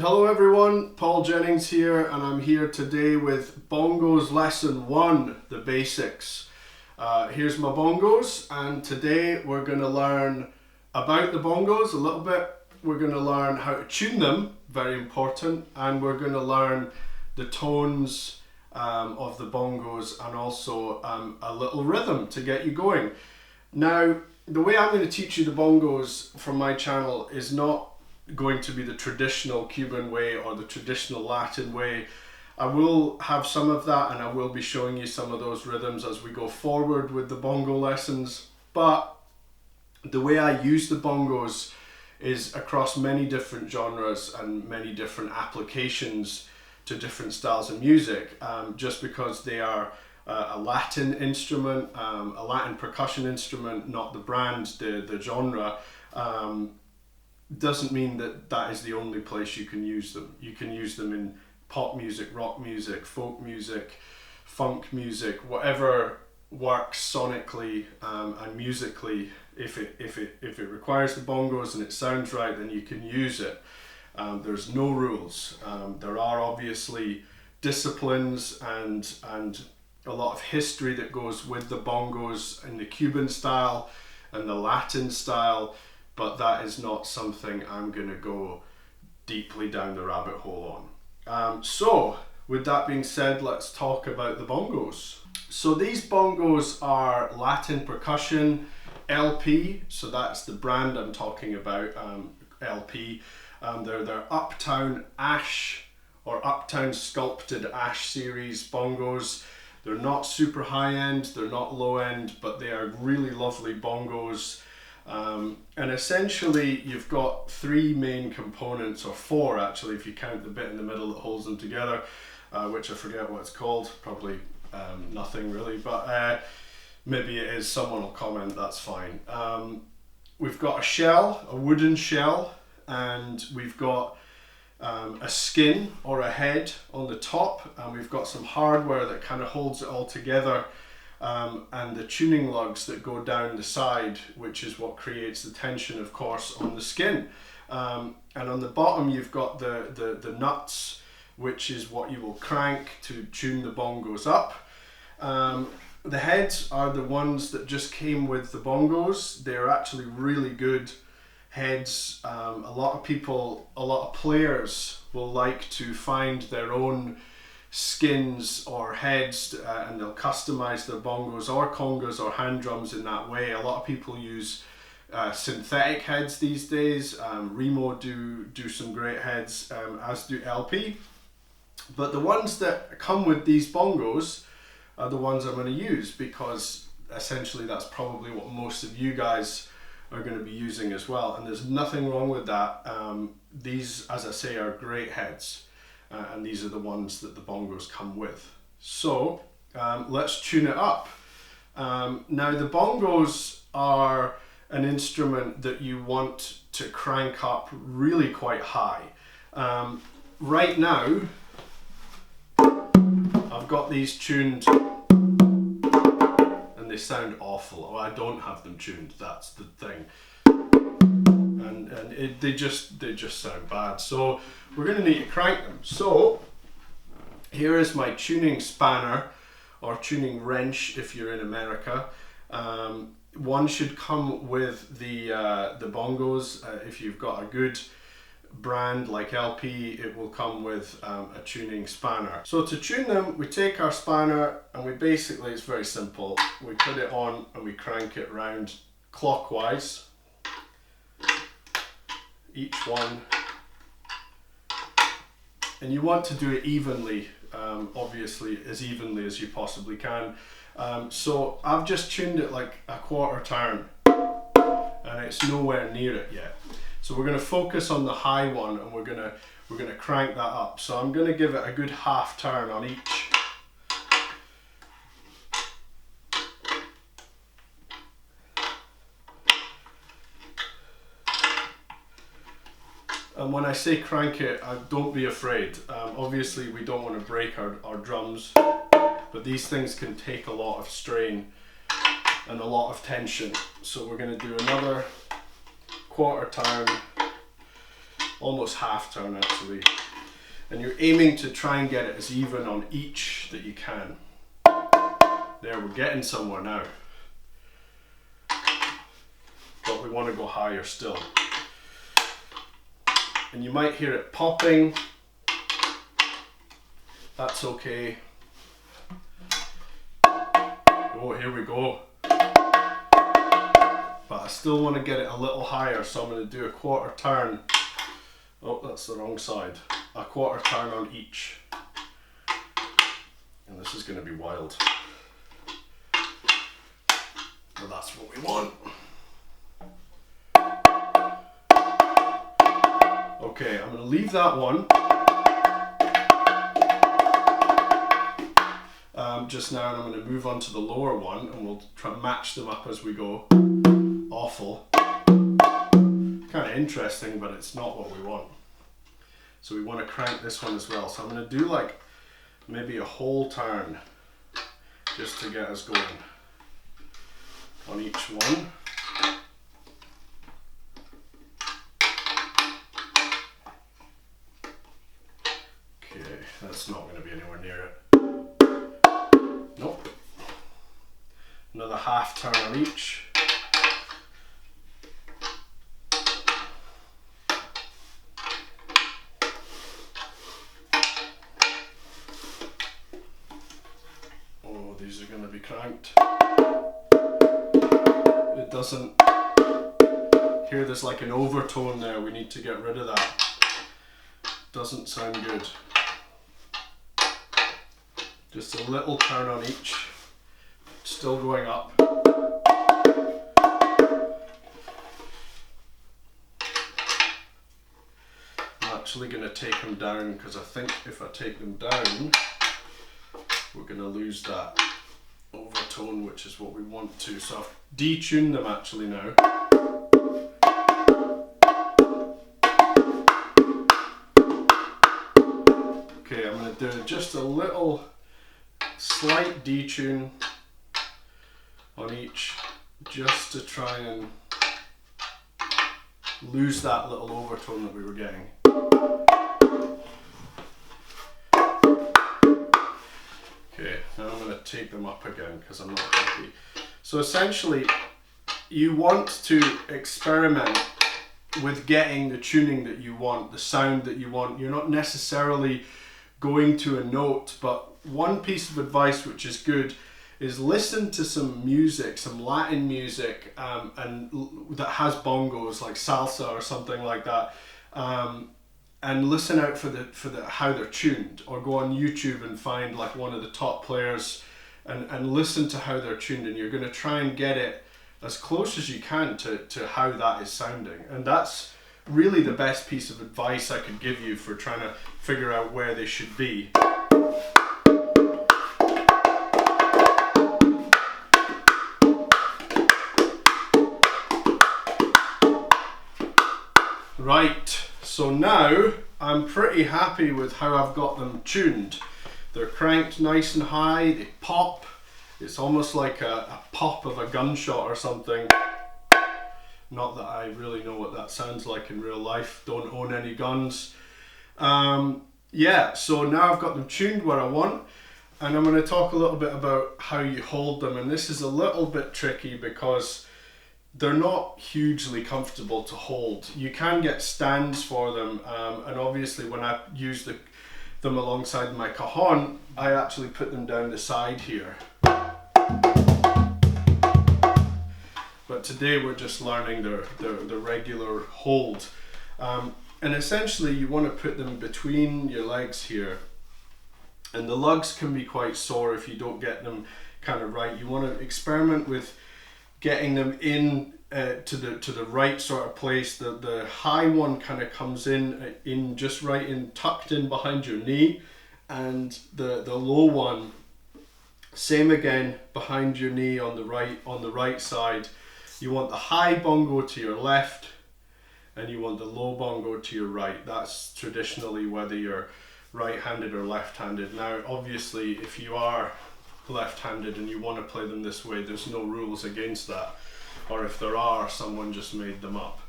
Hello everyone, Paul Jennings here, and I'm here today with Bongos Lesson 1, the basics. Here's my bongos, and today we're going to learn about the bongos a little bit. We're going to learn how to tune them, very important, and we're going to learn the tones of the bongos and also a little rhythm to get you going. Now, the way I'm going to teach you the bongos from my channel is not going to be the traditional Cuban way or the traditional Latin way. I will have some of that, and I will be showing you some of those rhythms as we go forward with the bongo lessons. But the way I use the bongos is across many different genres and many different applications to different styles of music, just because they are a Latin instrument, a Latin percussion instrument, not the brand, the genre. Doesn't mean that that is the only place you can use them. You can use them in pop music, rock music, folk music, funk music, whatever works sonically and musically. If it requires the bongos and it sounds right, then you can use it. There's no rules. There are obviously disciplines and a lot of history that goes with the bongos in the Cuban style and the Latin style. But that is not something I'm going to go deeply down the rabbit hole on. So, with that being said, let's talk about the bongos. So these bongos are Latin percussion LP, so that's the brand I'm talking about, LP. They're Uptown Ash or Uptown Sculpted Ash series bongos. They're not super high end, they're not low end, but they are really lovely bongos. And essentially you've got three main components, or four actually if you count the bit in the middle that holds them together, which I forget what it's called, probably nothing really, but maybe it is, someone will comment, that's fine. We've got a shell, a wooden shell, and we've got a skin or a head on the top, and we've got some hardware that kind of holds it all together. And the tuning lugs that go down the side, which is what creates the tension, of course, on the skin. And on the bottom you've got the nuts, which is what you will crank to tune the bongos up. The heads are the ones that just came with the bongos. They're actually really good heads. A lot of players will like to find their own skins or heads, and they'll customize their bongos or congas or hand drums in that way. A lot of people use synthetic heads these days. Remo do some great heads, as do LP. But the ones that come with these bongos are the ones I'm going to use, because essentially that's probably what most of you guys are going to be using as well, and there's nothing wrong with that. These, as I say, are great heads. And these are the ones that the bongos come with. So let's tune it up. Now the bongos are an instrument that you want to crank up really quite high. Right now I've got these tuned and they sound awful. Oh, I don't have them tuned, that's the thing. They just sound bad, so we're going to need to crank them. So here is my tuning spanner, or tuning wrench if you're in America. One should come with the bongos. If you've got a good brand like LP, it will come with a tuning spanner. So to tune them, we take our spanner and we basically, it's very simple, we put it on and we crank it round clockwise, each one, and you want to do it evenly, obviously as evenly as you possibly can. So I've just tuned it like a quarter turn and it's nowhere near it yet. So we're going to focus on the high one and we're going to crank that up. So I'm going to give it a good half turn on each. And when I say crank it, don't be afraid. Obviously we don't want to break our drums, but these things can take a lot of strain and a lot of tension. So we're going to do another quarter turn almost half turn actually. And you're aiming to try and get it as even on each that you can. There, we're getting somewhere now. But we want to go higher still. And you might hear it popping. That's okay. Oh, here we go. But I still want to get it a little higher, so I'm going to do a quarter turn. Oh, that's the wrong side. A quarter turn on each. And this is going to be wild. Well, that's what we want. Okay, I'm going to leave that one just now, and I'm going to move on to the lower one, and we'll try and match them up as we go. Awful. Kind of interesting, but it's not what we want. So we want to crank this one as well. So I'm going to do like maybe a whole turn just to get us going on each one. Okay, that's not going to be anywhere near it. Nope. Another half turn on each. Oh, these are going to be cranked. It doesn't. Here there's like an overtone there, we need to get rid of that. Doesn't sound good. Just a little turn on each. Still going up. I'm actually going to take them down, because I think if I take them down, we're going to lose that overtone, which is what we want to. So I've detuned them actually now. Okay, I'm going to do just a little slight detune on each, just to try and lose that little overtone that we were getting. Okay, now I'm going to take them up again because I'm not happy. So essentially, you want to experiment with getting the tuning that you want, the sound that you want. You're not necessarily going to a note, but one piece of advice which is good is listen to some music, some Latin music, and that has bongos, like salsa or something like that, and listen out for the how they're tuned, or go on YouTube and find like one of the top players and listen to how they're tuned, and you're going to try and get it as close as you can to how that is sounding. And that's really the best piece of advice I could give you for trying to figure out where they should be. Right, so now I'm pretty happy with how I've got them tuned. They're cranked nice and high, they pop. It's almost like a pop of a gunshot or something. Not that I really know what that sounds like in real life, don't own any guns. Yeah, so now I've got them tuned where I want, and I'm going to talk a little bit about how you hold them. And this is a little bit tricky because they're not hugely comfortable to hold. You can get stands for them, and obviously when I use them alongside my cajon, I actually put them down the side here. But today we're just learning the regular hold. And essentially you want to put them between your legs here. And the lugs can be quite sore if you don't get them kind of right. You want to experiment with getting them in to the right sort of place. The high one kind of comes in just right in, tucked in behind your knee, and the low one, same again, behind your knee on the right side. You want the high bongo to your left, and you want the low bongo to your right. That's traditionally whether you're right-handed or left-handed. Now obviously if you are left-handed and you want to play them this way, there's no rules against that, or if there are, someone just made them up.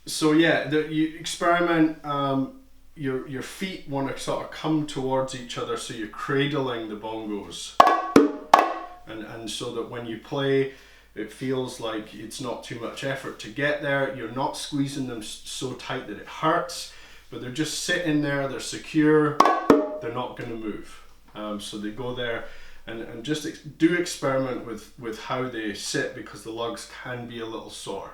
So yeah, you experiment. Your feet want to sort of come towards each other, so you're cradling the bongos, and so that when you play, it feels like it's not too much effort to get there. You're not squeezing them so tight that it hurts, but they're just sitting there. They're secure. They're not going to move. So they go there, and just do experiment with how they sit, because the lugs can be a little sore.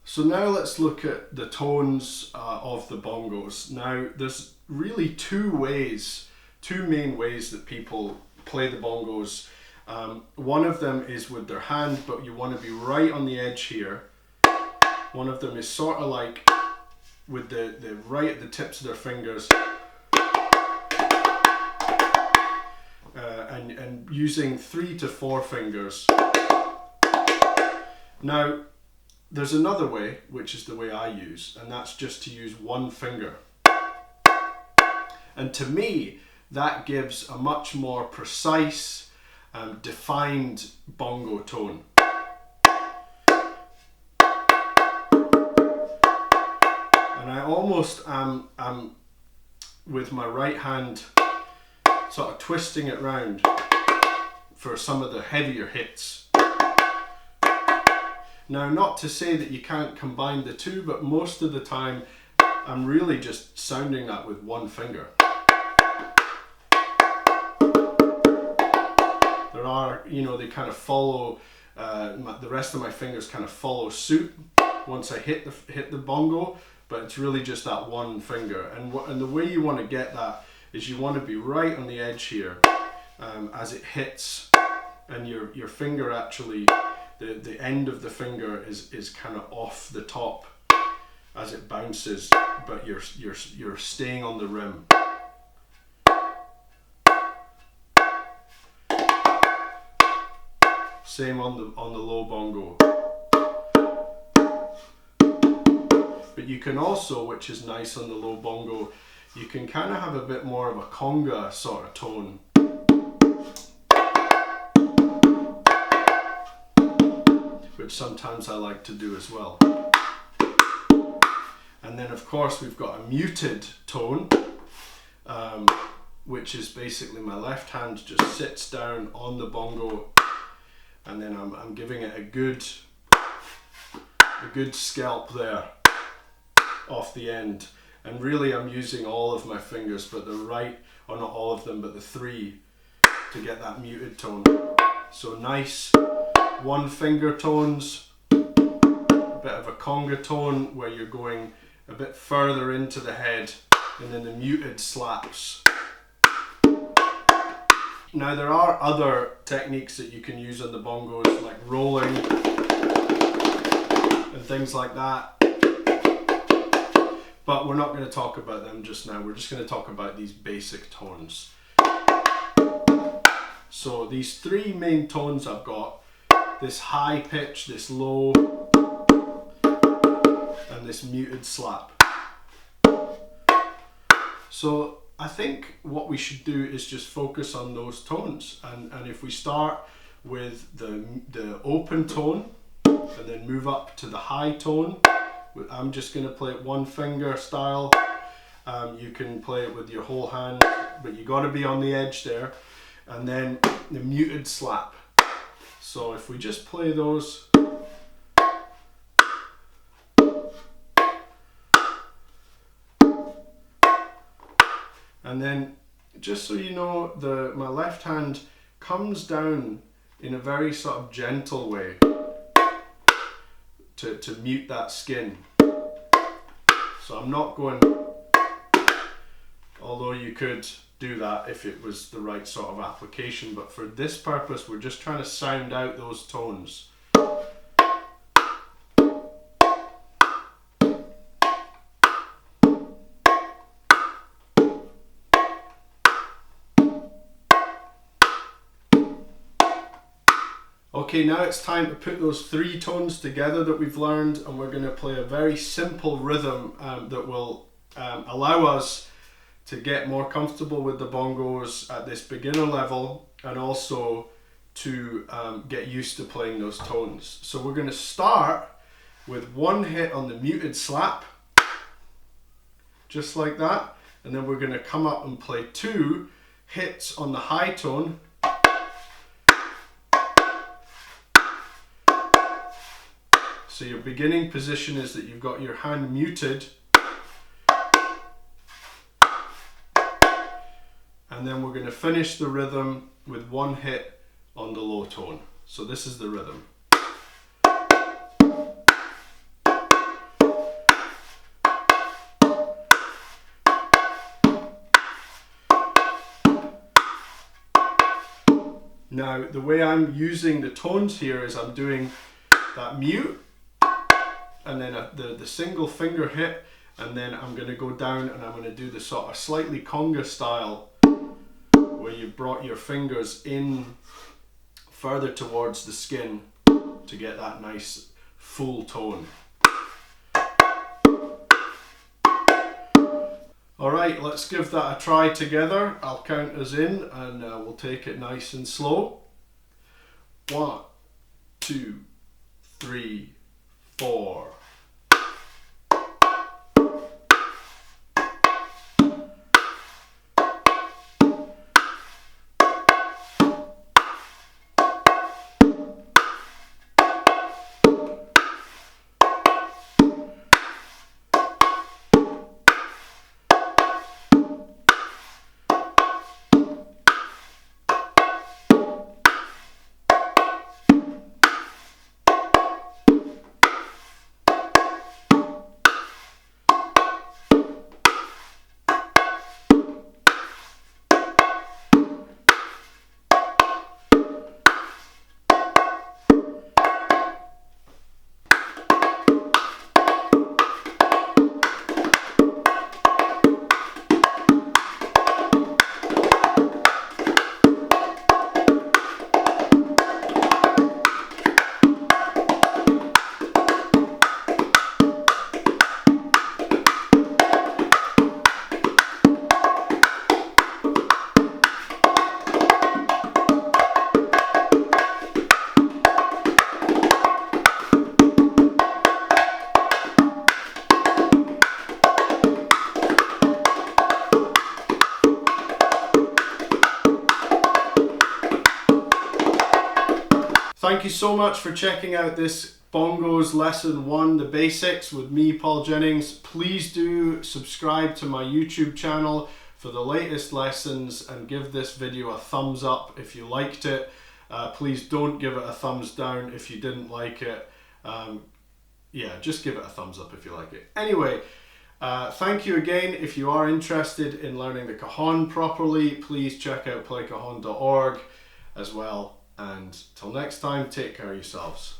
So now let's look at the tones of the bongos. Now there's really two main ways that people play the bongos. One of them is with their hand, but you want to be right on the edge here. One of them is sort of like with the right at the tips of their fingers, and using 3 to 4 fingers. Now there's another way, which is the way I use, and that's just to use one finger. And to me, that gives a much more precise, defined bongo tone. And I almost am with my right hand sort of twisting it round for some of the heavier hits. Now, not to say that you can't combine the two, but most of the time I'm really just sounding that with one finger. There are, they kind of follow, the rest of my fingers kind of follow suit once I hit the bongo, but it's really just that one finger. And the way you want to get that is you want to be right on the edge here as it hits, and your finger actually, the end of the finger is kind of off the top as it bounces, but you're staying on the rim. Same on the low bongo. But you can also, which is nice on the low bongo, you can kind of have a bit more of a conga sort of tone. Which sometimes I like to do as well. And then of course we've got a muted tone, which is basically my left hand just sits down on the bongo, and then I'm giving it a good scalp there off the end. And really I'm using all of my fingers, but the right, or not all of them, but the 3 to get that muted tone. So nice one finger tones, a bit of a conga tone where you're going a bit further into the head, and then the muted slaps. Now there are other techniques that you can use on the bongos, like rolling and things like that, but we're not going to talk about them just now. We're just going to talk about these basic tones. So these 3 main tones I've got: this high pitch, this low, and this muted slap. So I think what we should do is just focus on those tones, and if we start with the open tone and then move up to the high tone, I'm just going to play it one finger style. You can play it with your whole hand, but you got to be on the edge there. And then the muted slap. So if we just play those. And then, just so you know, my left hand comes down in a very sort of gentle way to mute that skin. So I'm not going, although you could do that if it was the right sort of application, but for this purpose we're just trying to sound out those tones. Okay, now it's time to put those 3 tones together that we've learned, and we're going to play a very simple rhythm that will allow us to get more comfortable with the bongos at this beginner level, and also to get used to playing those tones. So we're going to start with one hit on the muted slap, just like that. And then we're going to come up and play 2 hits on the high tone. So your beginning position is that you've got your hand muted, and then we're going to finish the rhythm with 1 hit on the low tone. So this is the rhythm. Now, the way I'm using the tones here is I'm doing that mute, and then the single finger hit, and then I'm going to go down and I'm going to do the sort of slightly conga style, where you brought your fingers in further towards the skin to get that nice full tone. Alright, let's give that a try together. I'll count us in and we'll take it nice and slow. 1, 2, 3, 4. Thank you so much for checking out this Bongos Lesson 1, the basics with me, Paul Jennings. Please do subscribe to my YouTube channel for the latest lessons and give this video a thumbs up if you liked it. Please don't give it a thumbs down if you didn't like it. Yeah, just give it a thumbs up if you like it. Anyway, thank you again. If you are interested in learning the cajon properly, please check out playcajon.org as well. And till next time, take care of yourselves.